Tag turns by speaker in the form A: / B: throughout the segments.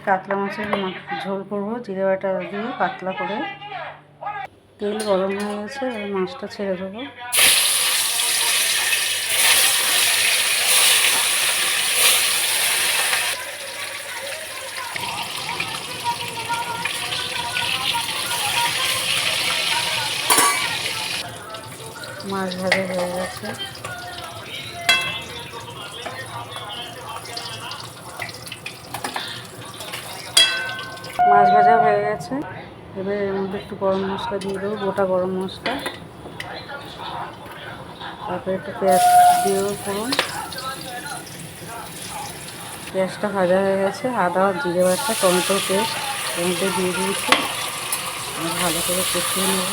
A: কাতলা মাছের ঝোল করবো জিরে বাটা দিয়ে পাতলা করে। তেল গরম হয়ে গেছে, এবার মাছটা ছেড়ে দেবো। মাছ ভাজা হয়ে গেছে। মাছ ভাজা হয়ে গেছে, এবার এর মধ্যে একটু গরম মশলা দিয়ে দেবো, গোটা গরম মশলা। তারপরে একটু পেঁয়াজ দিয়েও করুন। পেঁয়াজটা ভাজা হয়ে গেছে, আদা জিরে বাটা টমেটো পেস্ট এর মধ্যে দিয়ে দিয়েছি। ভালো করে কষিয়ে নেব,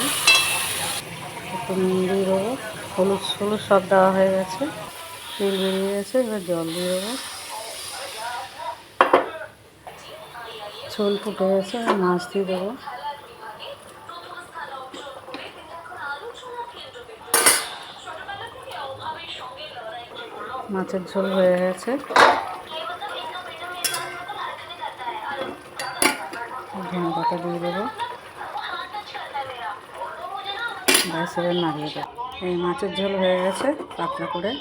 A: একটু নুন দিয়ে দেবো, হলুদ সব দেওয়া হয়ে গেছে। তেল বেরিয়ে গেছে, এবার জল দিয়ে দেবো। ঝোল ফুটে গেছে, মাছ দিয়ে দেবো। মাছের ঝোল হয়ে গেছে, ধনে পাতা দিয়ে দেবো। ব্যাস, এবার নাড়িয়ে দেবো। এই মাছের ঝোল হয়ে গেছে পাতলা করে।